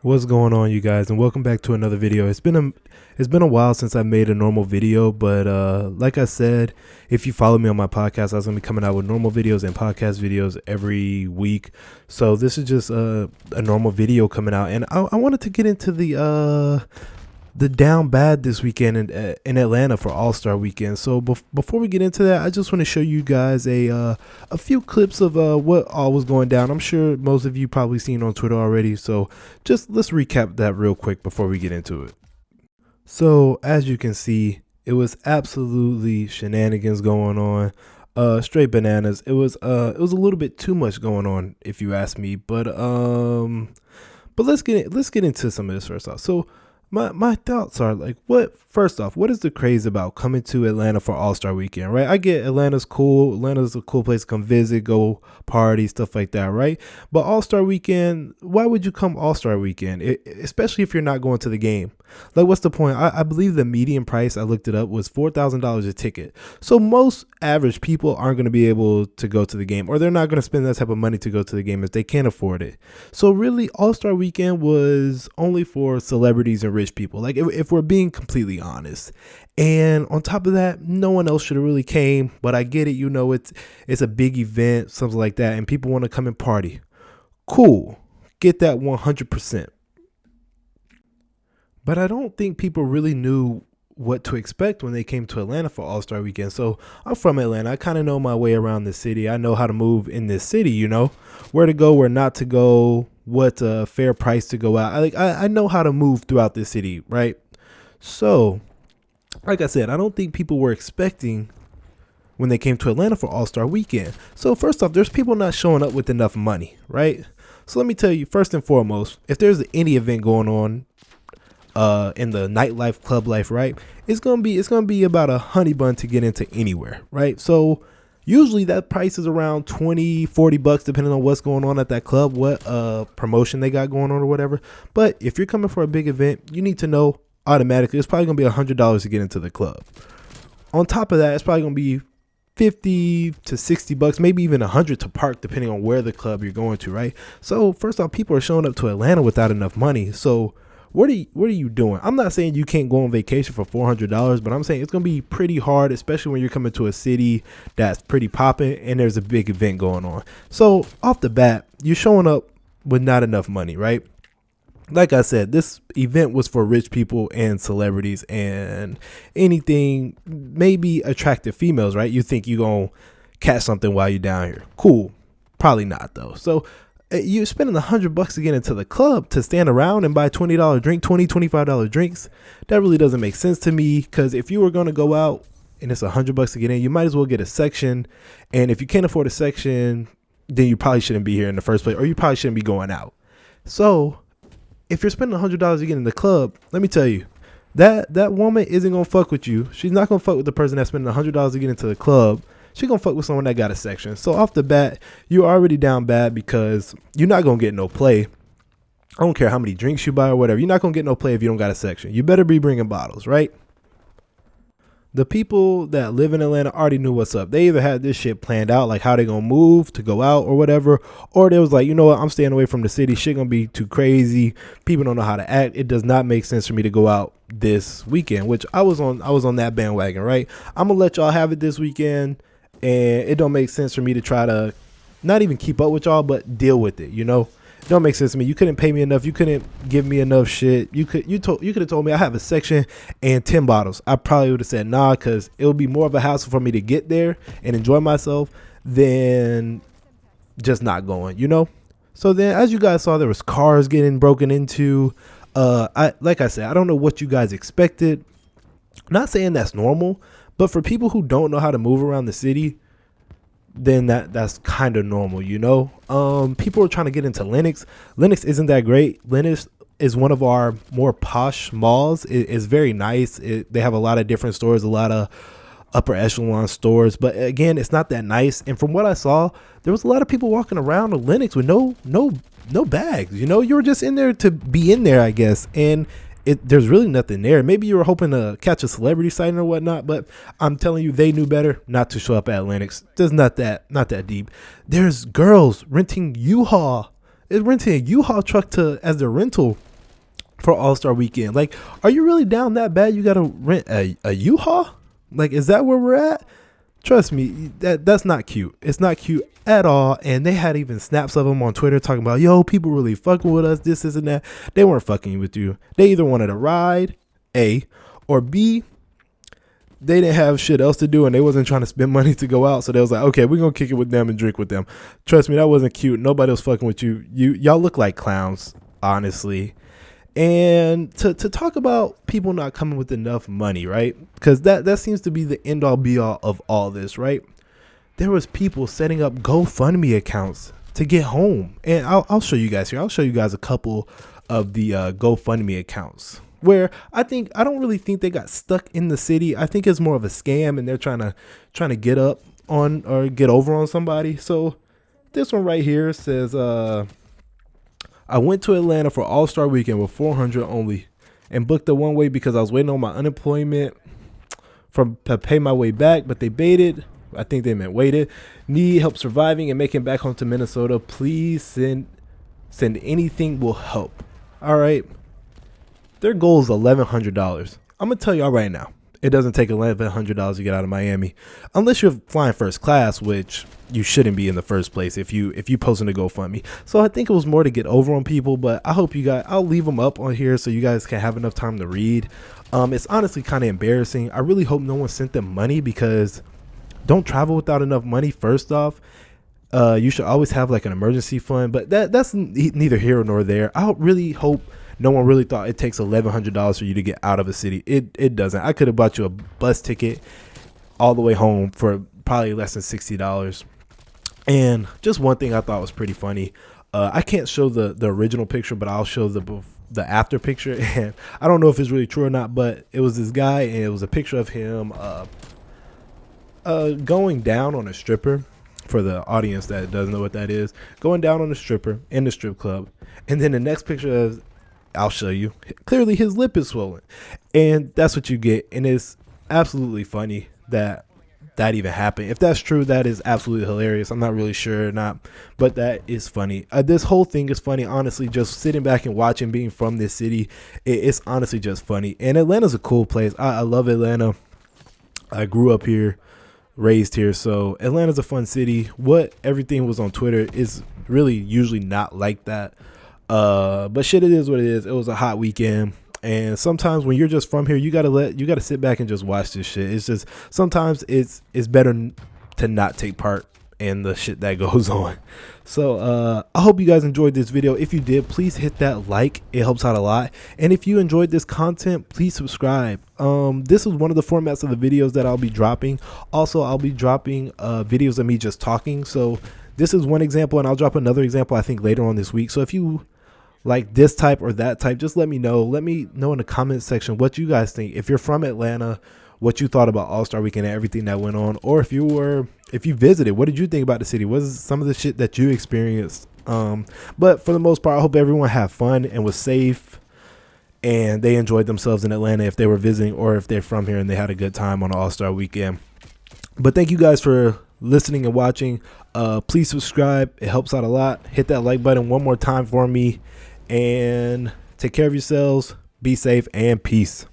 What's going on, you guys, and welcome back to another video. It's been a while since I made a normal video, but like I said, if you follow me on my podcast, I was gonna be coming out with normal videos and podcast videos every week. So this is just a normal video coming out, and I wanted to get into the down bad this weekend in Atlanta for All-Star Weekend. So before we get into that, I just want to show you guys a few clips of what all was going down. I'm sure most of you probably seen on Twitter already. So just let's recap that real quick before we get into it. So as you can see, it was absolutely shenanigans going on. Straight bananas. It was a little bit too much going on, if you ask me. But let's get into some of this first off. So my thoughts are like, first off, what is the craze about coming to Atlanta for All-Star Weekend, right? I get Atlanta's cool. Atlanta's a cool place to come visit, go party, stuff like that, right? But All-Star Weekend, why would you come All-Star Weekend, especially if you're not going to the game? Like, what's the point? I believe the median price, I looked it up, was $4,000 a ticket. So most average people aren't going to be able to go to the game, or they're not going to spend that type of money to go to the game if they can't afford it. So really, All-Star Weekend was only for celebrities and rich people, like if we're being completely honest. And on top of that, no one else should have really came, but I get it. You know, it's a big event, something like that, and people want to come and party. Cool. Get that 100%. But I don't think people really knew what to expect when they came to Atlanta for All-Star Weekend. So I'm from Atlanta. I kind of know my way around the city. I know how to move in this city, you know, where to go, where not to go, what's a fair price to go out. I know how to move throughout the city, right? So, like I said, I don't think people were expecting when they came to Atlanta for All-Star Weekend. So first off, there's people not showing up with enough money, right? So let me tell you, first and foremost, if there's any event going on in the nightlife, club life, right, it's gonna be about a honey bun to get into anywhere, right? So usually that price is around $20-$40 depending on what's going on at that club, what promotion they got going on or whatever. But if you're coming for a big event, you need to know automatically it's probably gonna be $100 to get into the club. On top of that, it's probably gonna be $50 to $60, maybe even $100 to park, depending on where the club you're going to, right? So first off, people are showing up to Atlanta without enough money. So what are you doing? I'm not saying you can't go on vacation for $400, but I'm saying it's going to be pretty hard, especially when you're coming to a city that's pretty popping and there's a big event going on. So off the bat, you're showing up with not enough money, right? Like I said, this event was for rich people and celebrities and anything, maybe attractive females, right? You think you're going to catch something while you're down here. Cool. Probably not, though. So you're spending $100 to get into the club to stand around and buy $20 drink, $25 drinks. That really doesn't make sense to me, because if you were going to go out and it's $100 to get in, you might as well get a section. And if you can't afford a section, then you probably shouldn't be here in the first place, or you probably shouldn't be going out. So if you're spending $100 to get in the club, let me tell you, that woman isn't going to fuck with you. She's not going to fuck with the person that's spending $100 to get into the club. She gonna fuck with someone that got a section. So off the bat, you're already down bad because you're not gonna get no play. I don't care how many drinks you buy or whatever. You're not gonna get no play if you don't got a section. You better be bringing bottles, right? The people that live in Atlanta already knew what's up. They either had this shit planned out, like how they gonna move to go out or whatever, or they was like, you know what, I'm staying away from the city. Shit gonna be too crazy. People don't know how to act. It does not make sense for me to go out this weekend, which I was on that bandwagon, right? I'm gonna let y'all have it this weekend. And it don't make sense for me to try to not even keep up with y'all, but deal with it, you know? It don't make sense to me. You couldn't pay me enough. You couldn't give me enough shit. You could have told me I have a section and 10 bottles. I probably would have said nah, because it would be more of a hassle for me to get there and enjoy myself than just not going, you know? So then, as you guys saw, there was cars getting broken into. Like I said, I don't know what you guys expected. I'm not saying that's normal, but for people who don't know how to move around the city, then that's kind of normal, you know? People are trying to get into Lenox. Lenox isn't that great. Lenox is one of our more posh malls. It's very nice. They have a lot of different stores, a lot of upper echelon stores. But again, it's not that nice. And from what I saw, there was a lot of people walking around Lenox with no bags. You know, you were just in there to be in there, I guess. And there's really nothing there. Maybe you were hoping to catch a celebrity sighting or whatnot, but I'm telling you, they knew better not to show up at Lenox. There's not that deep. There's girls renting U-Haul. It's renting a U-Haul truck as their rental for All-Star Weekend. Like, are you really down that bad? You gotta rent a U-Haul? Like, is that where we're at? Trust me, that's not cute. It's not cute at all. And they had even snaps of them on Twitter talking about, yo, people really fucking with us, this and that. They weren't fucking with you. They either wanted a ride, A, or B, they didn't have shit else to do and they wasn't trying to spend money to go out. So they was like, okay, we're gonna kick it with them and drink with them. Trust me, that wasn't cute. Nobody was fucking with you. Y'all look like clowns, honestly. And to talk about people not coming with enough money, right? Because that seems to be the end all be all of all this, right? There was people setting up GoFundMe accounts to get home. And I'll show you guys here. I'll show you guys a couple of the GoFundMe accounts where I don't really think they got stuck in the city. I think it's more of a scam and they're trying to get up on or get over on somebody. So this one right here says, I went to Atlanta for All-Star Weekend with $400 only and booked the one way because I was waiting on my unemployment to pay my way back, but they baited. I think they meant waited. Need help surviving and making it back home to Minnesota. Please send anything will help. All right. Their goal is $1,100. I'm going to tell y'all right now. It doesn't take $1,100 to get out of Miami unless you're flying first class, which you shouldn't be in the first place if you posting to GoFundMe. So I think it was more to get over on people, but I hope you guys, I'll leave them up on here so you guys can have enough time to read. It's honestly kind of embarrassing. I really hope no one sent them money because don't travel without enough money. First off, you should always have like an emergency fund, but that's neither here nor there. I really hope no one really thought it takes $1,100 for you to get out of a city. It doesn't. I could have bought you a bus ticket all the way home for probably less than $60. And just one thing I thought was pretty funny. I can't show the original picture, but I'll show the after picture. And I don't know if it's really true or not, but it was this guy and it was a picture of him going down on a stripper. For the audience that doesn't know what that is, going down on a stripper in the strip club. And then the next picture is, I'll show you. Clearly his lip is swollen. And that's what you get. And it's absolutely funny that even happened. If that's true, that is absolutely hilarious. I'm not really sure or not, but that is funny. This whole thing is funny, honestly. Just sitting back and watching, being from this city, it's honestly just funny. And Atlanta's a cool place. I love Atlanta. I grew up here, raised here, so Atlanta's a fun city. What everything was on Twitter is really usually not like that. But shit, it is what it is. It was a hot weekend. And sometimes when you're just from here, you gotta sit back and just watch this shit. It's just sometimes it's better to not take part in the shit that goes on. So I hope you guys enjoyed this video. If you did, please hit that like. It helps out a lot. And if you enjoyed this content, please subscribe. This is one of the formats of the videos that I'll be dropping. Also, I'll be dropping videos of me just talking. So this is one example, and I'll drop another example I think later on this week. So if you like this type or that type, just let me know. Let me know in the comment section what you guys think. If you're from Atlanta, what you thought about All-Star Weekend and everything that went on, or if you visited, what did you think about the city? What is some of the shit that you experienced? But for the most part, I hope everyone had fun and was safe and they enjoyed themselves in Atlanta if they were visiting or if they're from here and they had a good time on All-Star Weekend. But thank you guys for listening and watching. Please subscribe. It helps out a lot. Hit that like button one more time for me. And take care of yourselves. Be safe and peace.